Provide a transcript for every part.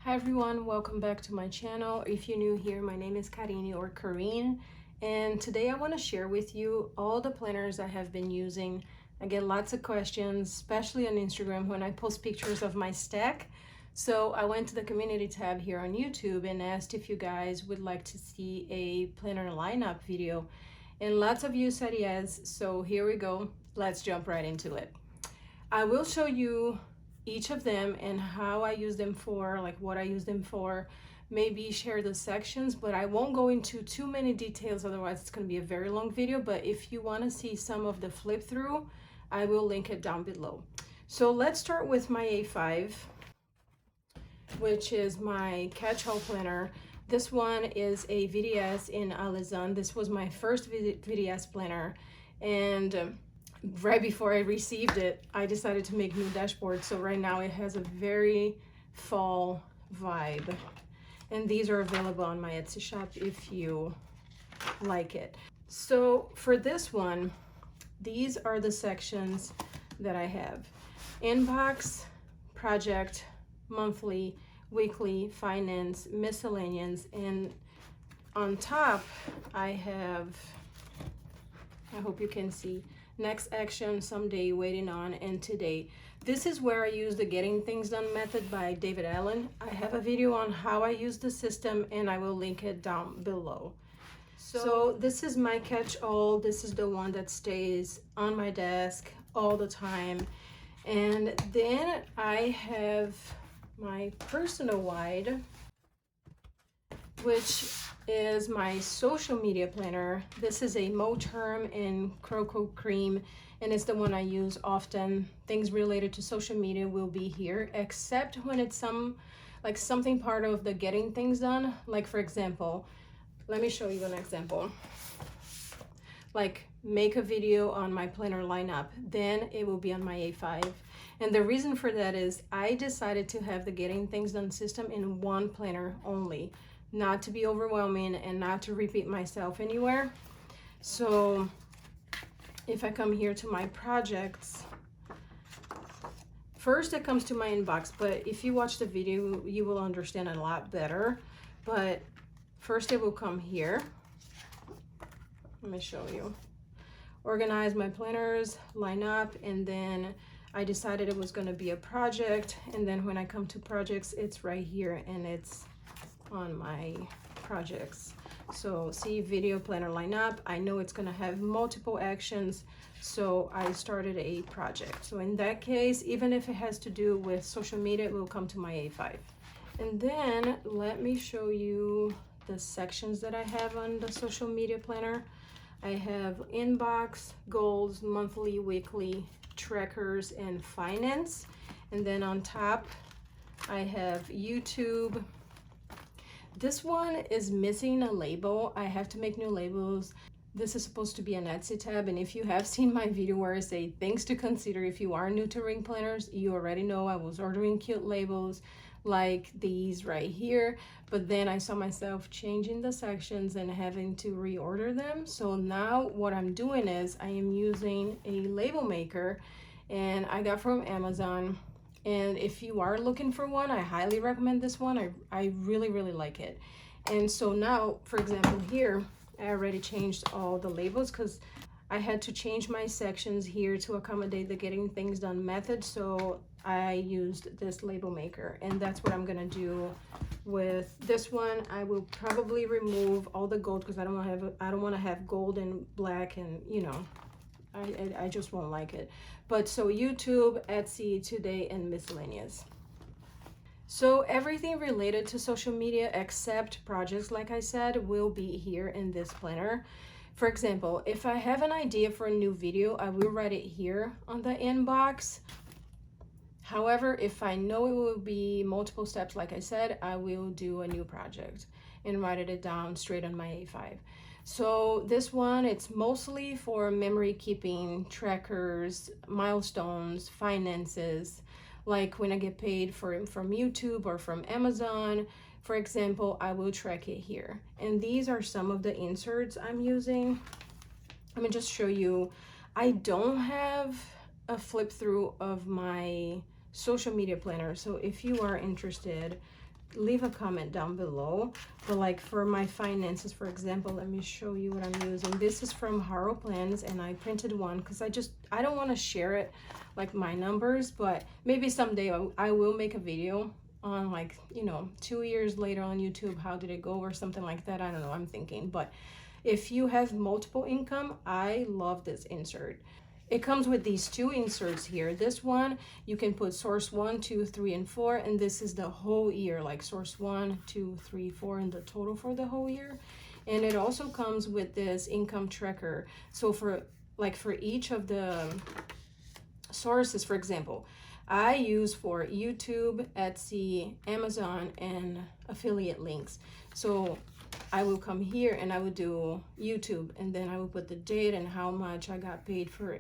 Hi everyone, welcome back to my channel. If you're new here, my name is Karini or Karine, and today I want to share with you all the planners I have been using. I get lots of questions, especially on Instagram when I post pictures of my stack. So I went to the community tab here on YouTube and asked if you guys would like to see a planner lineup video. And lots of you said yes, so here we go. Let's jump right into it. I will show you each of them and how I use them for, like what I use them for, maybe share the sections, but I won't go into too many details, otherwise it's going to be a very long video. But if you want to see some of the flip through, I will link it down below. So let's start with my A5, which is my catch-all planner. This one is a VDS in Alizon. This was my first VDS planner, and right before I received it, I decided to make new dashboards. So right now it has a very fall vibe. And these are available on my Etsy shop if you like it. So for this one, these are the sections that I have: inbox, project, monthly, weekly, finance, miscellaneous, and on top I have, I hope you can see, next action, someday, waiting on, and today. This is where I use the Getting Things Done method by David Allen. I have a video on how I use the system and I will link it down below. So this is my catch-all. This is the one that stays on my desk all the time. And then I have my personal wide, which is my social media planner. This is a Moterm in Cocoa Cream, and it's the one I use often. Things related to social media will be here, except when it's something part of the Getting Things Done. Like for example, let me show you an example. Like make a video on my planner lineup, then it will be on my A5. And the reason for that is I decided to have the Getting Things Done system in one planner only, not to be overwhelming and not to repeat myself anywhere. So if I come here to my projects, first it comes to my inbox, but if you watch the video, you will understand a lot better. But first it will come here. Let me show you. Organize my planners, line up, and then I decided it was going to be a project. And then when I come to projects, it's right here and it's on my projects. So see, video planner lineup. I know it's going to have multiple actions, so I started a project. So in that case, even if it has to do with social media, it will come to my A5. And then let me show you the sections that I have on the social media planner. I have inbox, goals, monthly, weekly, trackers, and finance. And then on top, I have YouTube. This one is missing a label. I have to make new labels. This is supposed to be an Etsy tab, and if you have seen my video where I say things to consider if you are new to ring planners, you already know I was ordering cute labels like these right here, but then I saw myself changing the sections and having to reorder them. So now what I'm doing is I am using a label maker, and I got from Amazon. And if you are looking for one, I highly recommend this one. I really like it. And so now, for example, here, I already changed all the labels because I had to change my sections here to accommodate the Getting Things Done method. So I used this label maker, and that's what I'm gonna do with this one. I will probably remove all the gold because I don't want to have gold and black, and you know, I just won't like it. But so YouTube, Etsy, today, and miscellaneous. So everything related to social media except projects, like I said, will be here in this planner. For example, if I have an idea for a new video, I will write it here on the inbox. However, if I know it will be multiple steps, like I said, I will do a new project and write it down straight on my A5. So this one, it's mostly for memory keeping, trackers, milestones, finances, like when I get paid from YouTube or from Amazon. For example, I will track it here. And these are some of the inserts I'm using. Let me just show you. I don't have a flip through of my social media planner, so if you are interested, leave a comment down below. But like for my finances, for example, let me show you what I'm using. This is from Haro Plans, and I printed one because I don't want to share it like my numbers, but maybe someday I will make a video on, like, you know, 2 years later on YouTube, how did it go or something like that. I don't know, I'm thinking. But if you have multiple income, I love this insert. It comes with these two inserts here. This one, you can put source 1, 2, 3, and 4, and this is the whole year, like source 1, 2, 3, 4, and the total for the whole year. And it also comes with this income tracker. So for each of the sources, for example, I use for YouTube, Etsy, Amazon, and affiliate links. So I will come here and I will do YouTube, and then I will put the date and how much I got paid for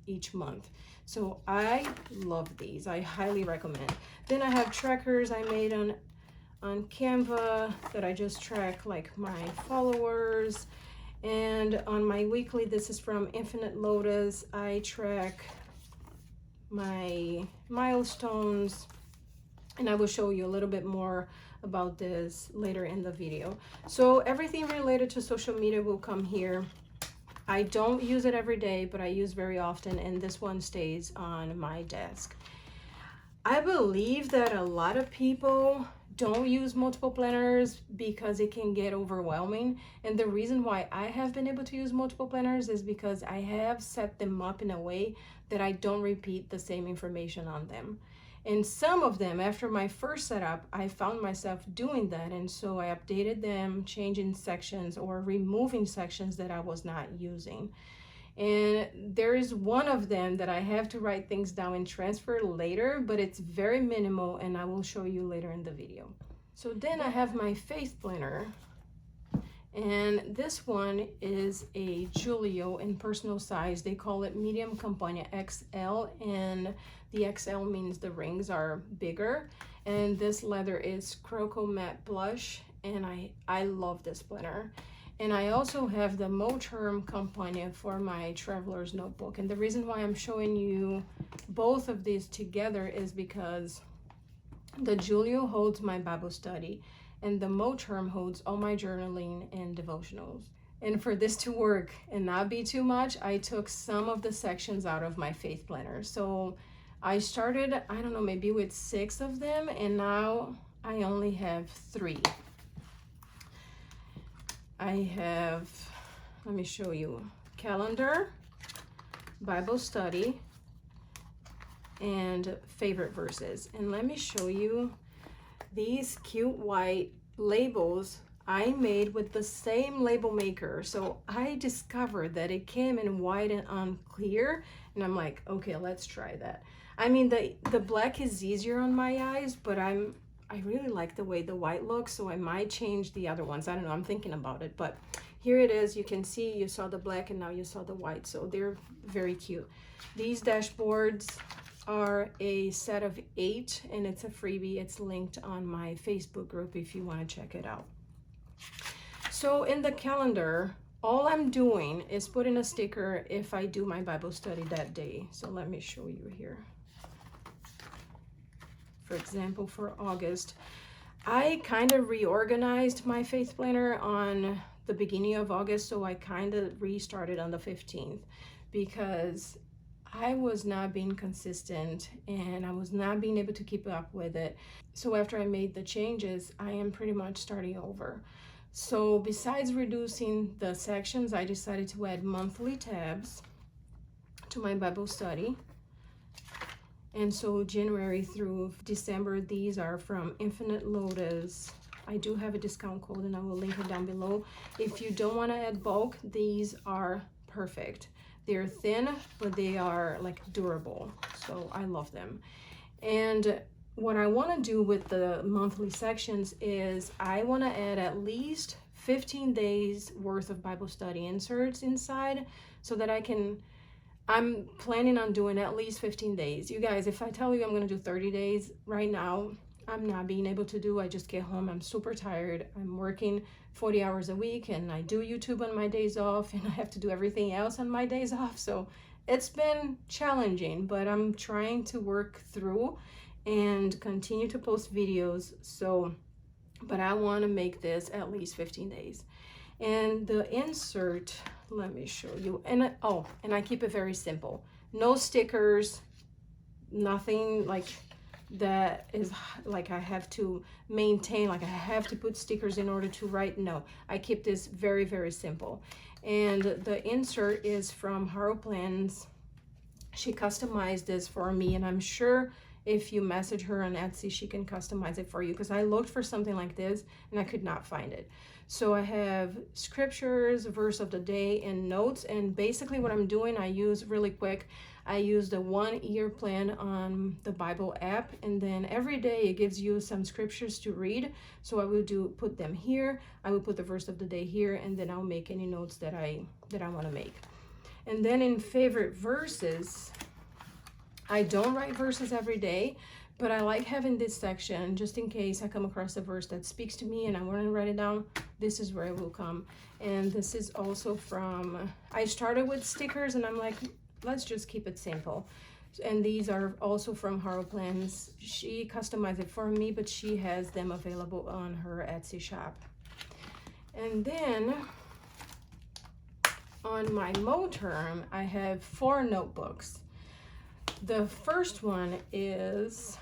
each month. So I love these. I highly recommend. Then I have trackers I made on Canva that I just track like my followers. And on my weekly, this is from Infinite Lotus, I track my milestones, and I will show you a little bit more about this later in the video. So everything related to social media will come here. I don't use it every day, but I use very often, and this one stays on my desk. I believe that a lot of people don't use multiple planners because it can get overwhelming. And the reason why I have been able to use multiple planners is because I have set them up in a way that I don't repeat the same information on them. And some of them, after my first setup, I found myself doing that, and so I updated them, changing sections or removing sections that I was not using. And there is one of them that I have to write things down and transfer later, but it's very minimal, and I will show you later in the video. So then I have my Faith Planner, and this one is a Julio in personal size. They call it Medium Campagna XL, and the XL means the rings are bigger. And this leather is Croco Matte Blush, and I love this planner. And I also have the Moterm Campagna for my traveler's notebook. And the reason why I'm showing you both of these together is because the Julio holds my Bible study, and the Moterm holds all my journaling and devotionals. And for this to work and not be too much, I took some of the sections out of my Faith Planner. So I started, I don't know, maybe with 6 of them, and now I only have 3. I have, let me show you, calendar, Bible study, and favorite verses. And let me show you these cute white labels I made with the same label maker. So I discovered that it came in white and unclear, and I'm like, okay, let's try that. I mean, the black is easier on my eyes, but I really like the way the white looks, so I might change the other ones. I don't know, I'm thinking about it, but here it is. You can see, you saw the black and now you saw the white, so they're very cute. These dashboards are a set of 8, and it's a freebie. It's linked on my Facebook group if you want to check it out. So in the calendar, all I'm doing is putting a sticker if I do my Bible study that day. So let me show you here. For example, for August, I kind of reorganized my Faith Planner on the beginning of August, so I kind of restarted on the 15th because I was not being consistent and I was not being able to keep up with it. So after I made the changes, I am pretty much starting over. So besides reducing the sections, I decided to add monthly tabs to my Bible study. And so January through December, these are from Infinite Lotus. I do have a discount code and I will link it down below. If you don't want to add bulk, these are perfect. They're thin, but they are like durable. So I love them. And what I want to do with the monthly sections is I want to add at least 15 days worth of Bible study inserts inside so that I'm planning on doing at least 15 days. You guys, if I tell you I'm going to do 30 days right now, I'm not being able to do. I just get home, I'm super tired. I'm working 40 hours a week and I do YouTube on my days off and I have to do everything else on my days off. So it's been challenging, but I'm trying to work through and continue to post videos. So but I want to make this at least 15 days. And the insert, let me show you. And and I keep it very simple. No stickers, nothing like that is like I have to maintain, like I have to put stickers in order to write. No, I keep this very, very simple. And the insert is from HaruPlans. She customized this for me, and I'm sure if you message her on Etsy, she can customize it for you, because I looked for something like this and I could not find it. So I have scriptures, verse of the day, and notes. And basically what I'm doing, I use really quick, I use the 1 year plan on the Bible app, and then every day it gives you some scriptures to read. So I will put them here, I will put the verse of the day here, and then I'll make any notes that I want to make. And then in favorite verses, I don't write verses every day, but I like having this section just in case I come across a verse that speaks to me and I want to write it down. This is where it will come. And this is also from, I started with stickers and I'm like, let's just keep it simple. And these are also from HaruPlans. She customized it for me, but she has them available on her Etsy shop. And then on my Moterm, I have 4 notebooks. The first one is,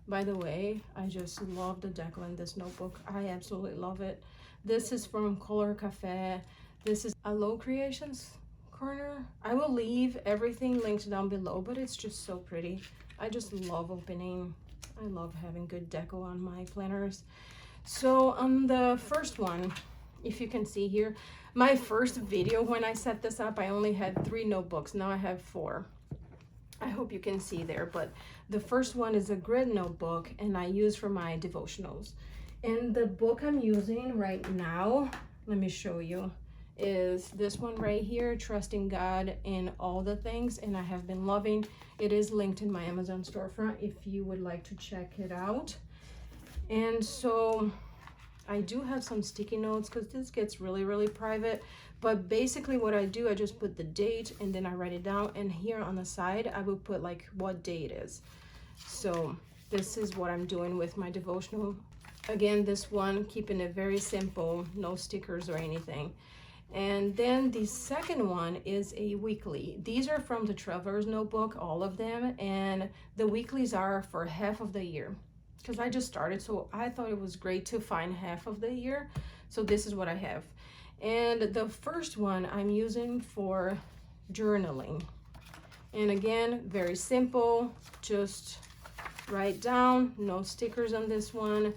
by the way, I just love the decal in this notebook. I absolutely love it. This is from Color Cafe. This is Alo Creations corner. I will leave everything linked down below, but it's just so pretty. I just love opening. I love having good deco on my planners. So on the first one, if you can see here, my first video when I set this up, I only had 3 notebooks. Now I have 4. I hope you can see there, but the first one is a grid notebook, and I use for my devotionals. And the book I'm using right now, let me show you, is this one right here, Trusting God in All the Things, and I have been loving. It is linked in my Amazon storefront if you would like to check it out. And so I do have some sticky notes because this gets really, really private. But basically what I do, I just put the date and then I write it down. And here on the side, I will put like what day it is. So this is what I'm doing with my devotional. Again, this one, keeping it very simple, no stickers or anything. And then the second one is a weekly. These are from the Traveler's Notebook, all of them. And the weeklies are for half of the year, because I just started, so I thought it was great to find half of the year. So this is what I have. And the first one I'm using for journaling. And again, very simple, just write down, no stickers on this one.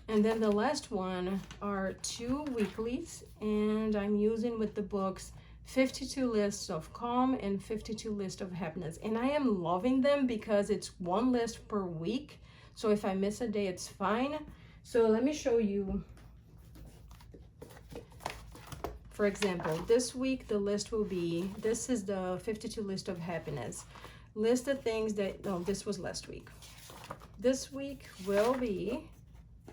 And then the last one are 2 weeklies, and I'm using with the books 52 lists of calm and 52 lists of happiness. And I am loving them because it's 1 list per week. So if I miss a day, it's fine. So let me show you. For example, this week, the list will be, this is the 52 list of happiness. List the things that, no, this was last week. This week will be,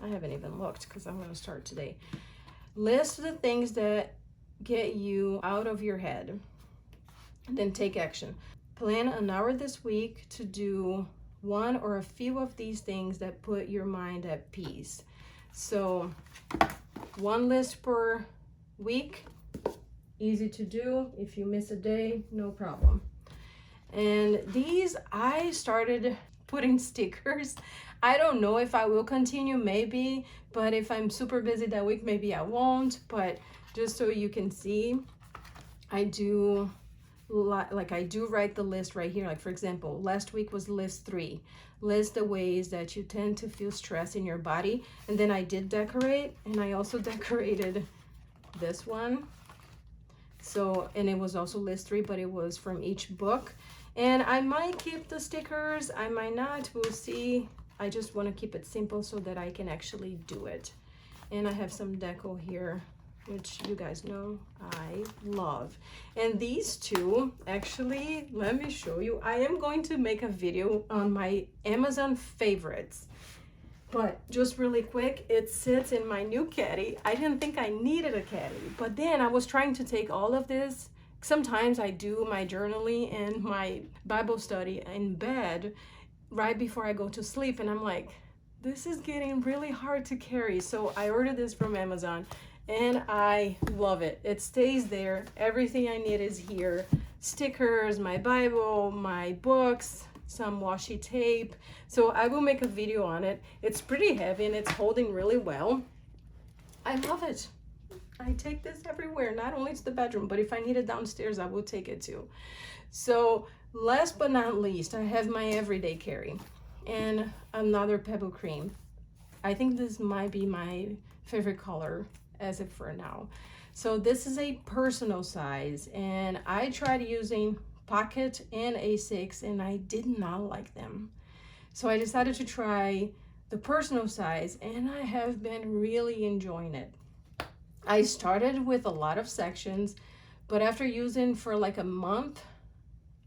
I haven't even looked because I'm going to start today. List the things that get you out of your head. And then take action. Plan an hour this week to do 1 or a few of these things that put your mind at peace. So 1 list per week, easy to do. If you miss a day, no problem. And these, I started putting stickers. I don't know if I will continue, maybe, but if I'm super busy that week, maybe I won't. But just so you can see, I do like I do write the list right here. Like for example, last week was list 3. List the ways that you tend to feel stress in your body. And then I did decorate, and I also decorated this one. So, and it was also list 3, but it was from each book. And I might keep the stickers, I might not, we'll see. I just want to keep it simple so that I can actually do it. And I have some deco here, which you guys know I love. And these 2, actually, let me show you. I am going to make a video on my Amazon favorites. But just really quick, it sits in my new caddy. I didn't think I needed a caddy, but then I was trying to take all of this. Sometimes I do my journaling and my Bible study in bed right before I go to sleep, and I'm like, this is getting really hard to carry. So I ordered this from Amazon and I love it. It stays there. Everything I need is here. Stickers, my Bible, my books, some washi tape. So I will make a video on it. It's pretty heavy and it's holding really well. I love it. I take this everywhere, not only to the bedroom, but if I need it downstairs, I will take it too. So last but not least, I have my everyday carry and another Pebble Cream. I think this might be my favorite color as of for now. So this is a personal size, and I tried using Pocket and A6 and I did not like them. So I decided to try the personal size and I have been really enjoying it. I started with a lot of sections, but after using for like a month,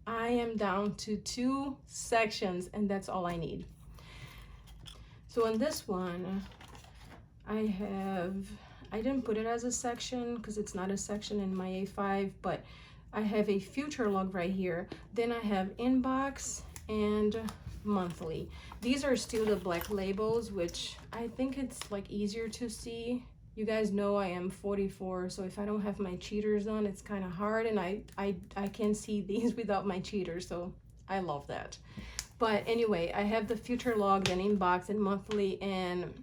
I am down to 2 sections and that's all I need. So in this one, I didn't put it as a section because it's not a section in my A5, but I have a future log right here. Then I have inbox and monthly. These are still the black labels, which I think it's like easier to see. You guys know I am 44, so if I don't have my cheaters on, it's kind of hard, and I can see these without my cheaters, so I love that. But anyway, I have the future log, then inbox and monthly, and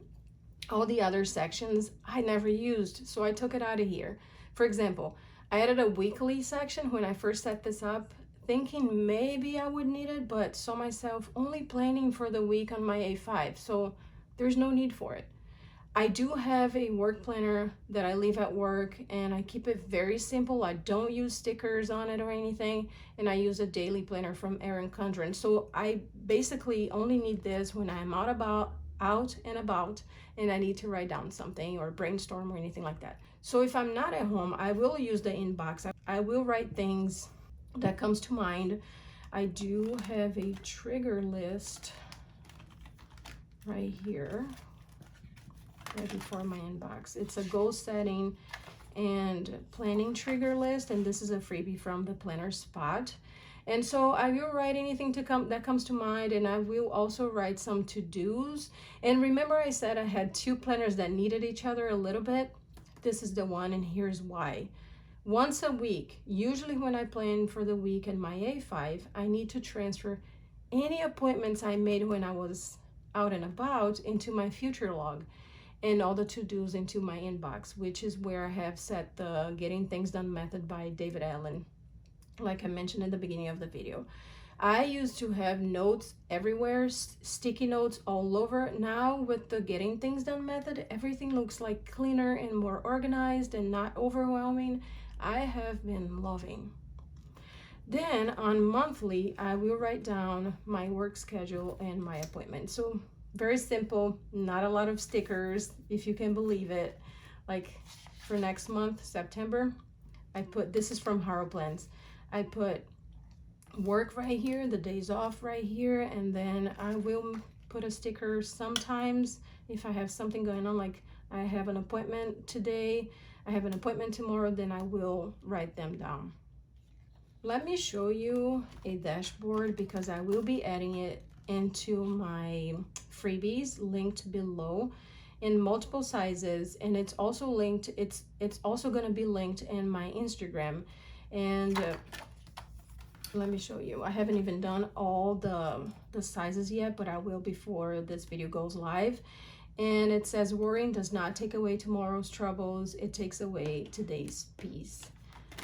all the other sections I never used, so I took it out of here. For example, I added a weekly section when I first set this up, thinking maybe I would need it, but saw myself only planning for the week on my A5, so there's no need for it. I do have a work planner that I leave at work and I keep it very simple. I don't use stickers on it or anything, and I use a daily planner from Erin Condren. So I basically only need this when I'm out and about and I need to write down something or brainstorm or anything like that. So if I'm not at home, I will use the inbox. I will write things that comes to mind. I do have a trigger list right here, right before my inbox. It's a goal setting and planning trigger list, and this is a freebie from the Planner Spot. And so I will write anything that comes to mind, and I will also write some to-dos. And remember I said I had 2 planners that needed each other a little bit. This is the one, and here's why. Once a week, usually when I plan for the week in my A5, I need to transfer any appointments I made when I was out and about into my future log, and all the to-dos into my inbox, which is where I have set the Getting Things Done method by David Allen, like I mentioned in the beginning of the video. I used to have notes everywhere, sticky notes all over. Now with the Getting Things Done method, everything looks like cleaner and more organized and not overwhelming. I have been loving. Then on monthly, I will write down my work schedule and my appointment. So very simple, not a lot of stickers, if you can believe it. Like for next month, September, I put, this is from HarrowPlans, I put work right here, the days off right here, and then I will put a sticker sometimes if I have something going on, like I have an appointment today, I have an appointment tomorrow, then I will write them down. Let me show you a dashboard because I will be adding it into my freebies linked below in multiple sizes, and it's also linked, it's also going to be linked in my Instagram. And let me show you. I haven't even done all the sizes yet, but I will before this video goes live. And it says, worrying does not take away tomorrow's troubles, it takes away today's peace.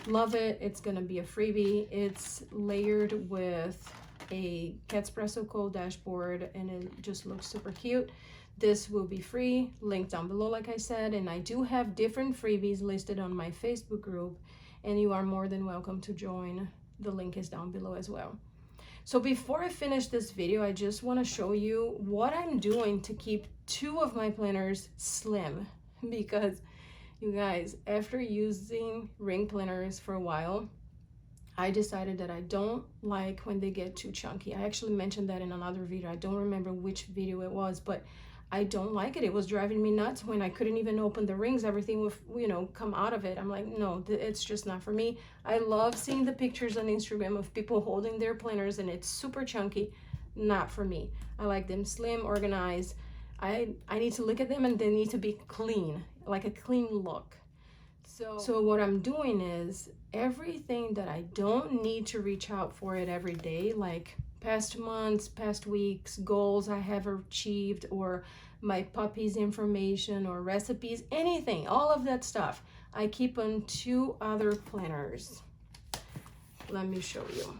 Love it. It's gonna be a freebie. It's layered with a Catspresso Co dashboard and it just looks super cute. This will be free, linked down below like I said, and I do have different freebies listed on my Facebook group, and you are more than welcome to join. The link is down below as well. So before I finish this video, I just want to show you what I'm doing to keep 2 of my planners slim, because you guys, after using ring planners for a while, I decided that I don't like when they get too chunky. I actually mentioned that in another video. I don't remember which video it was, but I don't like it. It was driving me nuts when I couldn't even open the rings. Everything would, you know, come out of it. I'm like, no, it's just not for me. I love seeing the pictures on Instagram of people holding their planners and it's super chunky. Not for me. I like them slim, organized. I need to look at them and they need to be clean, like a clean look. So what I'm doing is everything that I don't need to reach out for it every day, like past months, past weeks, goals I have achieved, or my puppy's information or recipes, anything, all of that stuff, I keep on 2 other planners. Let me show you.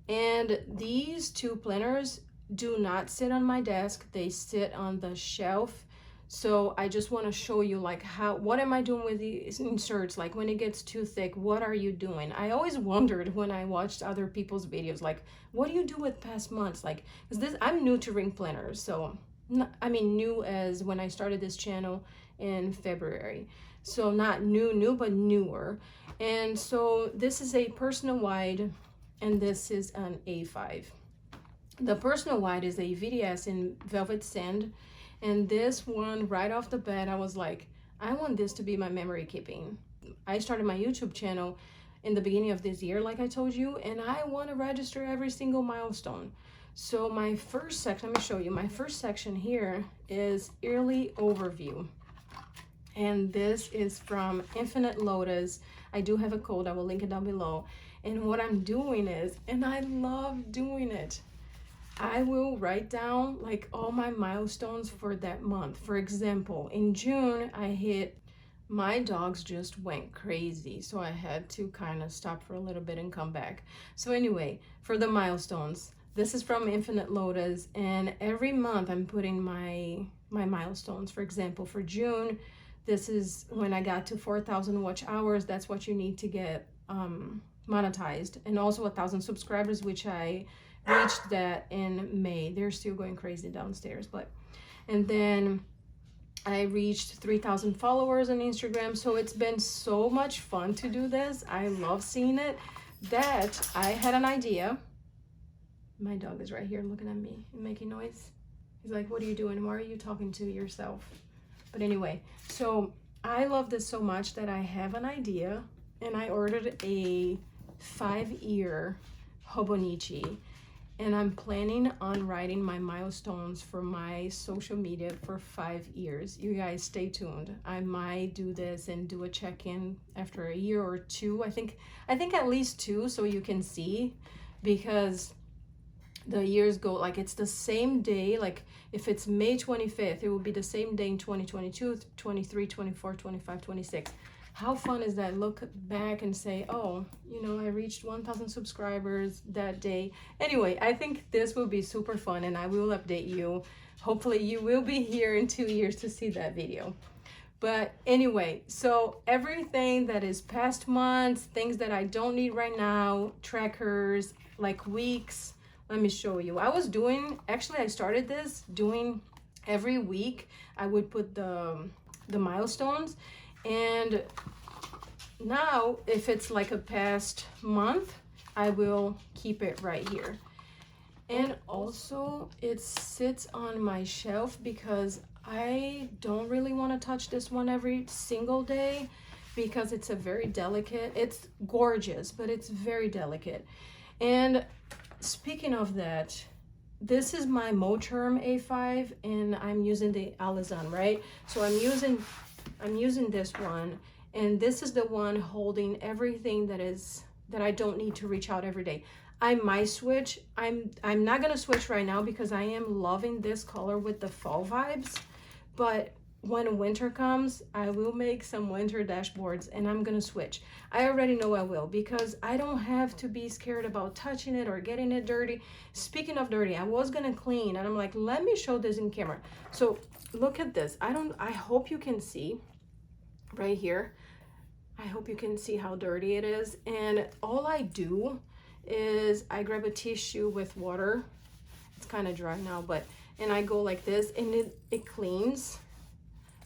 And these 2 planners do not sit on my desk, they sit on the shelf. So I just want to show you like what am I doing with these inserts? Like when it gets too thick, what are you doing? I always wondered when I watched other people's videos, like, what do you do with past months? Like, I'm new to ring planners. So, I mean, new as when I started this channel in February. So not new, but newer. And so this is a personal wide, and this is an A5. The personal wide is a VDS in Velvet Sand. And this one, right off the bat, I was like, I want this to be my memory keeping. I started my YouTube channel in the beginning of this year, like I told you, and I want to register every single milestone. So my first section, let me show you. My first section here is yearly overview. And this is from Infinite Lotus. I do have a code, I will link it down below. And what I'm doing is, and I love doing it, I will write down like all my milestones for that month. For example, in June, my dogs just went crazy. So I had to kind of stop for a little bit and come back. So anyway, for the milestones, this is from Infinite Lotus. And every month I'm putting my milestones. For example, for June, this is when I got to 4,000 watch hours. That's what you need to get monetized. And also 1,000 subscribers, which I reached that in May. They're still going crazy downstairs, and then I reached 3,000 followers on Instagram. So it's been so much fun to do this. I love seeing it, that I had an idea. My dog is right here looking at me and making noise. He's like, what are you doing? Why are you talking to yourself? But anyway, so I love this so much that I have an idea, and I ordered a 5-ear Hobonichi. And I'm planning on writing my milestones for my social media for 5 years. You guys stay tuned. I might do this and do a check-in after a year or 2. I think at least 2, so you can see, because the years go, like it's the same day. Like if it's May 25th, it will be the same day in 2022, 23, 24, 25, 26. How fun is that? Look back and say, oh, you know, I reached 1,000 subscribers that day. Anyway, I think this will be super fun, and I will update you. Hopefully you will be here in 2 years to see that video. But anyway, so everything that is past months, things that I don't need right now, trackers, like weeks. Let me show you. Actually I started this doing every week. I would put the milestones. And now if it's like a past month, I will keep it right here. And also it sits on my shelf because I don't really want to touch this one every single day, because it's it's gorgeous, but it's very delicate. And speaking of that, this is my Moterm A5, and I'm using the Alizon, right? So I'm using this one, and this is the one holding everything that I don't need to reach out every day. I might switch. I'm not gonna switch right now because I am loving this color with the fall vibes, but when winter comes, I will make some winter dashboards and I'm gonna switch. I already know I will, because I don't have to be scared about touching it or getting it dirty. Speaking of dirty, I was gonna clean, and I'm like, let me show this in camera. So look at this. I hope you can see right here. I hope you can see how dirty it is. And all I do is I grab a tissue with water. It's kind of dry now, and I go like this, and it cleans.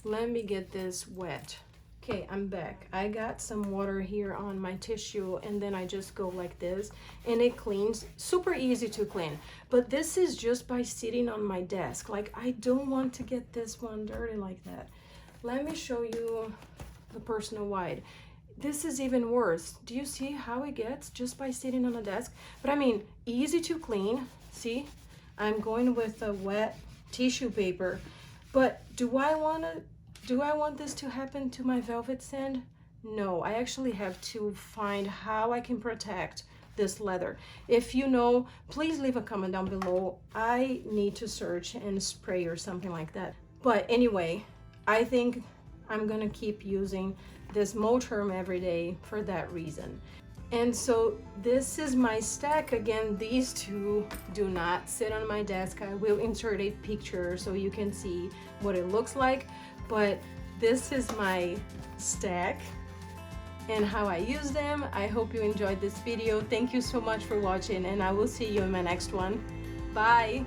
Let me get this wet. Okay, I'm back. I got some water here on my tissue, and then I just go like this, and it cleans. Super easy to clean. But this is just by sitting on my desk. Like, I don't want to get this one dirty like that. Let me show you the personal wide. This is even worse. Do you see how it gets just by sitting on a desk? But I mean, easy to clean. See? I'm going with a wet tissue paper. But do I want this to happen to my velvet sand? No, I actually have to find how I can protect this leather. If you know, please leave a comment down below. I need to search and spray or something like that. But anyway, I think I'm gonna keep using this Moterm every day for that reason. And so this is my stack. Again, these two do not sit on my desk. I will insert a picture so you can see what it looks like, but this is my stack and how I use them. I hope you enjoyed this video. Thank you so much for watching, and I will see you in my next one. Bye.